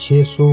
600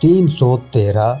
313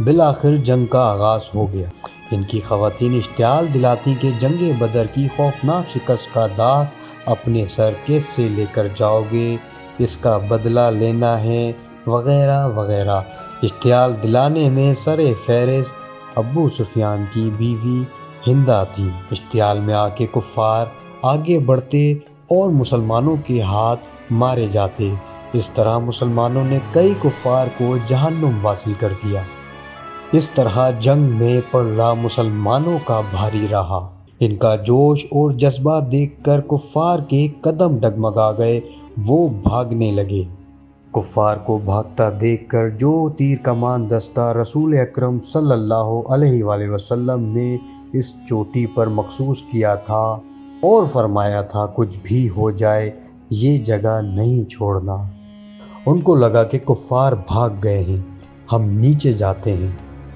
بالآخر جنگ کا آغاز ہو گیا۔ ان کی خواتین اشتعال دلاتی کہ جنگ بدر کی خوفناک شکست کا داغ اپنے سر کیسے لے کر جاؤ گے، اس کا بدلہ لینا ہے وغیرہ وغیرہ۔ اشتعال دلانے میں سر فہرست ابو سفیان کی بیوی ہندہ تھی۔ اشتعال میں آ کے کفار آگے بڑھتے اور مسلمانوں کے ہاتھ مارے جاتے۔ اس طرح مسلمانوں نے کئی کفار کو جہنم واصل کر دیا۔ اس طرح جنگ میں پڑنا مسلمانوں کا بھاری رہا۔ ان کا جوش اور جذبہ دیکھ کر کفار کے قدم ڈگمگا گئے، وہ بھاگنے لگے۔ کفار کو بھاگتا دیکھ کر جو تیر کمان دستہ رسول اکرم صلی اللہ علیہ وآلہ وسلم نے اس چوٹی پر مخصوص کیا تھا اور فرمایا تھا کچھ بھی ہو جائے یہ جگہ نہیں چھوڑنا، ان کو لگا کہ کفار بھاگ گئے ہیں، ہم نیچے جاتے ہیں،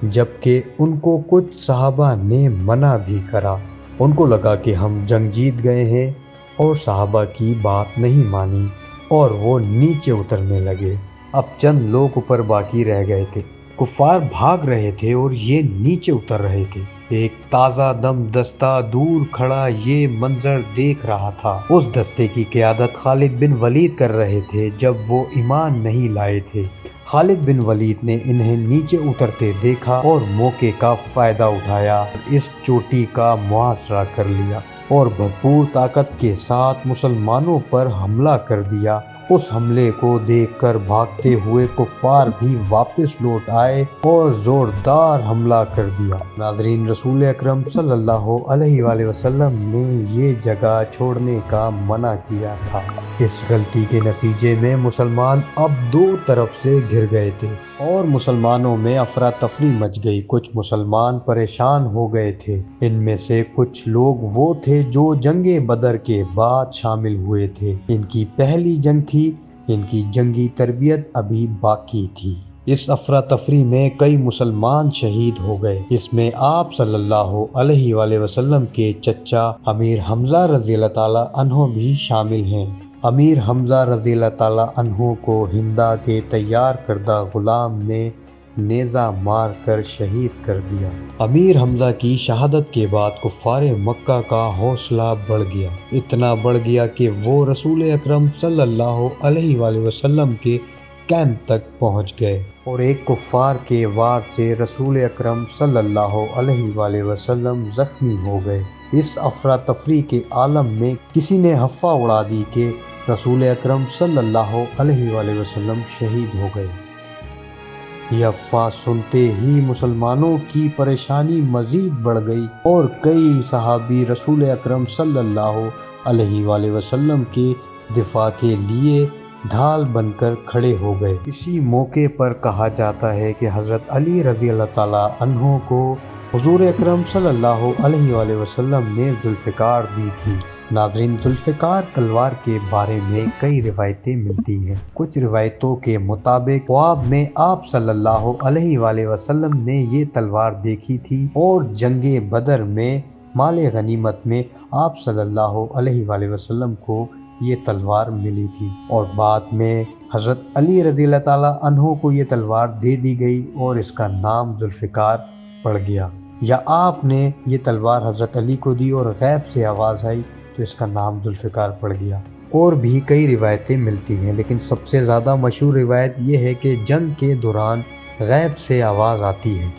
جبکہ ان کو کچھ صحابہ نے منع بھی کرا۔ ان کو لگا کہ ہم جنگ جیت گئے ہیں اور صحابہ کی بات نہیں مانی اور وہ نیچے اترنے لگے۔ اب چند لوگ اوپر باقی رہ گئے تھے۔ کفار بھاگ رہے تھے اور یہ نیچے اتر رہے تھے۔ ایک تازہ دم دستہ دور کھڑا یہ منظر دیکھ رہا تھا۔ اس دستے کی قیادت خالد بن ولید کر رہے تھے جب وہ ایمان نہیں لائے تھے۔ خالد بن ولید نے انہیں نیچے اترتے دیکھا اور موقع کا فائدہ اٹھایا، اس چوٹی کا محاصرہ کر لیا اور بھرپور طاقت کے ساتھ مسلمانوں پر حملہ کر دیا۔ اس حملے کو دیکھ کر بھاگتے ہوئے کفار بھی واپس لوٹ آئے اور زوردار حملہ کر دیا۔ ناظرین، رسول اکرم صلی اللہ علیہ وآلہ وسلم نے یہ جگہ چھوڑنے کا منع کیا تھا۔ اس غلطی کے نتیجے میں مسلمان اب دو طرف سے گھر گئے تھے اور مسلمانوں میں افراتفری مچ گئی۔ کچھ مسلمان پریشان ہو گئے تھے۔ ان میں سے کچھ لوگ وہ تھے جو جنگ بدر کے بعد شامل ہوئے تھے۔ ان کی پہلی جنگ تھی، ان کی جنگی تربیت ابھی باقی تھی۔ اس افراتفری میں کئی مسلمان شہید ہو گئے۔ اس میں آپ صلی اللہ علیہ وآلہ وسلم کے چچا امیر حمزہ رضی اللہ تعالیٰ عنہ بھی شامل ہیں۔ امیر حمزہ رضی اللہ تعالیٰ عنہ کو ہندہ کے تیار کردہ غلام نے نیزہ مار کر شہید کر دیا۔ امیر حمزہ کی شہادت کے بعد کفار مکہ کا حوصلہ بڑھ گیا، اتنا بڑھ گیا کہ وہ رسول اکرم صلی اللہ علیہ وآلہ وسلم کے کیمپ تک پہنچ گئے اور ایک کفار کے وار سے رسول اکرم صلی اللہ علیہ وآلہ وسلم زخمی ہو گئے۔ اس افراتفری کے عالم میں کسی نے افواہ اڑا دی کہ رسول اکرم صلی اللہ علیہ وآلہ وسلم شہید ہو گئے۔ یہ افواہ سنتے ہی مسلمانوں کی پریشانی مزید بڑھ گئی اور کئی صحابی رسول اکرم صلی اللہ علیہ وآلہ وسلم کے دفاع کے لیے ڈھال بن کر کھڑے ہو گئے۔ اسی موقع پر کہا جاتا ہے کہ حضرت علی رضی اللہ تعالیٰ عنہ کو حضور اکرم صلی اللہ علیہ وآلہ وسلم نے ذوالفقار دی تھی۔ ناظرین، ذوالفقار تلوار کے بارے میں کئی روایتیں ملتی ہیں۔ کچھ روایتوں کے مطابق خواب میں آپ صلی اللہ علیہ وآلہ وسلم نے یہ تلوار دیکھی تھی اور جنگ بدر میں مال غنیمت میں آپ صلی اللہ علیہ وآلہ وسلم کو یہ تلوار ملی تھی اور بعد میں حضرت علی رضی اللہ تعالیٰ عنہ کو یہ تلوار دے دی گئی اور اس کا نام ذوالفقار پڑ گیا، یا آپ نے یہ تلوار حضرت علی کو دی اور غیب سے آواز آئی تو اس کا نام ذوالفقار پڑ گیا۔ اور بھی کئی روایتیں ملتی ہیں، لیکن سب سے زیادہ مشہور روایت یہ ہے کہ جنگ کے دوران غیب سے آواز آتی ہے،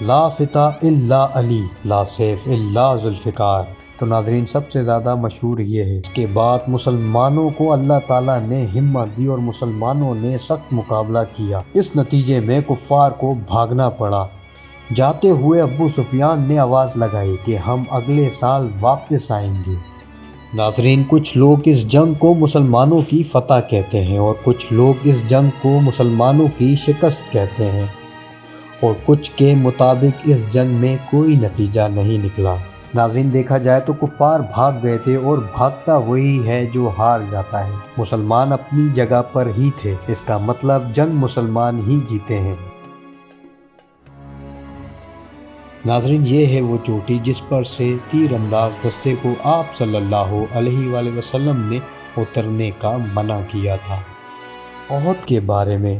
لا فتح الا علی، لا سیف الا ذوالفقار۔ تو ناظرین، سب سے زیادہ مشہور یہ ہے۔ اس کے بعد مسلمانوں کو اللہ تعالیٰ نے ہمت دی اور مسلمانوں نے سخت مقابلہ کیا۔ اس نتیجے میں کفار کو بھاگنا پڑا۔ جاتے ہوئے ابو سفیان نے آواز لگائی کہ ہم اگلے سال واپس آئیں گے۔ ناظرین، کچھ لوگ اس جنگ کو مسلمانوں کی فتح کہتے ہیں اور کچھ لوگ اس جنگ کو مسلمانوں کی شکست کہتے ہیں، اور کچھ کے مطابق اس جنگ میں کوئی نتیجہ نہیں نکلا۔ ناظرین، دیکھا جائے تو کفار بھاگ گئے تھے اور بھاگتا وہی ہے جو ہار جاتا ہے۔ مسلمان اپنی جگہ پر ہی تھے، اس کا مطلب جنگ مسلمان ہی جیتے ہیں۔ ناظرین، یہ ہے وہ چوٹی جس پر سے تیر انداز دستے کو آپ صلی اللہ علیہ وآلہ وسلم نے اترنے کا منع کیا تھا۔ احد کے بارے میں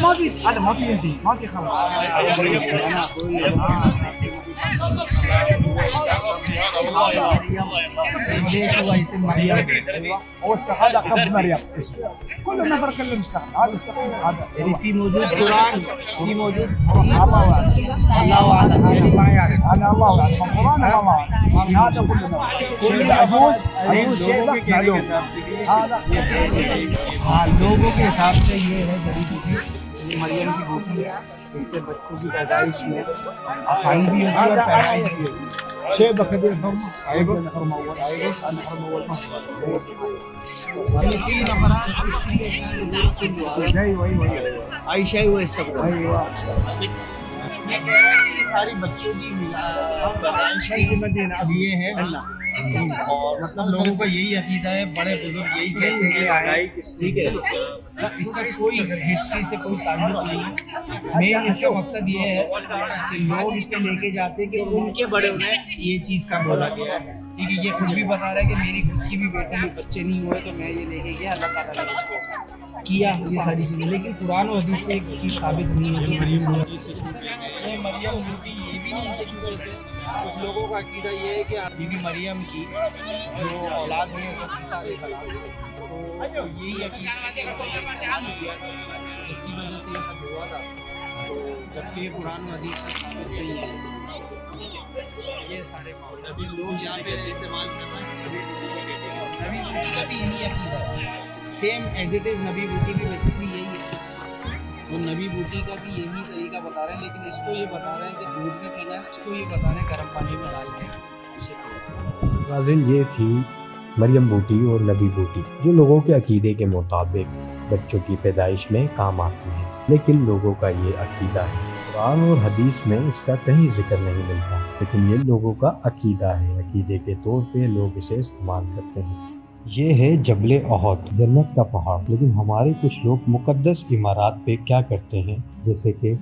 ما في يدي ما في خلاص هو اسم مريم هو استحاله قبل مريم كل نفر كلم استحاله هذا استحاله هذا يعني في موجود قران في موجود الله اعلم انا ما يعرف انا الله اعلم القران الله اعلم هذا كل يجوز شيء معلوم هذا لوگوں کے حساب سے یہ ہے غریبی مریم کی بوٹی ہے، اس سے بچوں کی پیدائش میں آسانی بھی ہوتی ہے اور پیدائش بھی ہوتی ہے۔ شیء بقدر الحرم عائب الحرم اول عائب الحرم اول یہ 3 نفرات جاي وہی عائشہ وہ استقبال ايوه یہ ساری بچوں کی عائشہ کی مدینہ یہ ہے اللہ، اور مطلب لوگوں کا یہی عقیدہ ہے، بڑے بزرگ یہی کہتے ہیں کہ آئے، ٹھیک ہے، اس کا کوئی ہسٹری سے کوئی تعلق نہیں ہے۔ مین اس کا مقصد یہ ہے کہ لوگ اس کو لے کے جاتے ہیں کہ ان کے بڑے انہیں یہ چیز کا بولا گیا ہے، ٹھیک ہے۔ یہ خود بھی بتا رہا ہے کہ میری خود کی بھی بیٹی بچے نہیں ہوئے تو میں یہ لے کے گیا، اللہ تعالیٰ نے کیا یہ ساری چیزیں، لیکن قرآن و حدیث سے ایک چیز ثابت نہیں ہے کہ مریم یہ بھی نہیں اسے کیوں کہتے ہیں۔ کچھ لوگوں کا عقیدہ یہ ہے کہ بی بی مریم کی جو اولاد ہوئی ہے عیسیٰ علیہ السلام، تو یہی عقیدہ استعمال کیا تھا جس کی وجہ سے یہ سب ہوا تھا، تو جبکہ یہ قرآن و حدیث میں ثابت نہیں ہے۔ یہ سارے نبی لوگ یہاں پہ استعمال کر رہے ہیں، نبی بوٹی کا بھی یہی عقیدہ ہے، سیم ایز اٹ از نبی بوٹی بھی بیسکلی یہی ہے، اور نبی بوٹی کا بھی یہی طریقہ بتا رہے ہیں، لیکن اس کو یہ بتا رہے ہیں کہ دودھ بھی پینا ہے، اس کو یہ بتا رہے ہیں گرم پانی میں ڈال کے اس سے پینا۔ ناظرین، یہ تھی مریم بوٹی اور نبی بوٹی جو لوگوں کے عقیدے کے مطابق بچوں کی پیدائش میں کام آتی ہیں، لیکن لوگوں کا یہ عقیدہ ہے۔ قرآن اور حدیث میں اس کا کہیں ذکر نہیں ملتا، لیکن یہ لوگوں کا عقیدہ ہے، عقیدے کے طور پہ لوگ اسے استعمال کرتے ہیں۔ یہ ہے جبل احد، جنت کا پہاڑ، لیکن ہمارے کچھ لوگ مقدس عمارات پہ کیا کرتے ہیں، جیسے کہ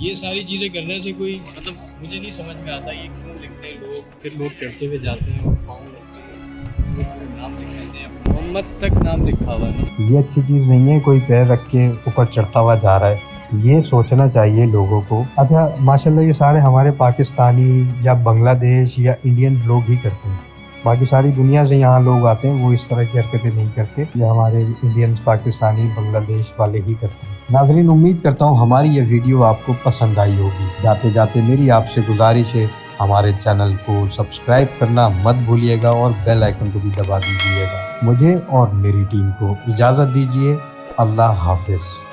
یہ ساری چیزیں کرنے سے کوئی مطلب مجھے نہیں سمجھ میں آتا یہ کیوں لکھتے ہیں لوگ، پھر لوگ چڑھتے ہوئے جاتے ہیں اور پاؤں لگتے ہیں، نام لکھ دیتے ہیں، محمد تک نام لکھا ہوا ہے نا۔ یہ اچھی چیز نہیں ہے کوئی پیر رکھ کے اوپر چڑھتا ہوا جا رہا ہے، یہ سوچنا چاہیے لوگوں کو۔ اچھا ماشاءاللہ یہ سارے ہمارے پاکستانی یا بنگلہ دیش یا انڈین لوگ ہی کرتے ہیں، باقی ساری دنیا سے یہاں لوگ آتے ہیں وہ اس طرح کی حرکتیں نہیں کرتے، یہ ہمارے انڈینز، پاکستانی، بنگلہ دیش والے ہی کرتے ہیں۔ ناظرین، امید کرتا ہوں ہماری یہ ویڈیو آپ کو پسند آئی ہوگی۔ جاتے جاتے میری آپ سے گزارش ہے ہمارے چینل کو سبسکرائب کرنا مت بھولیے گا اور بیل آئیکن کو بھی دبا دیجیے گا۔ مجھے اور میری ٹیم کو اجازت دیجیے۔ اللہ حافظ.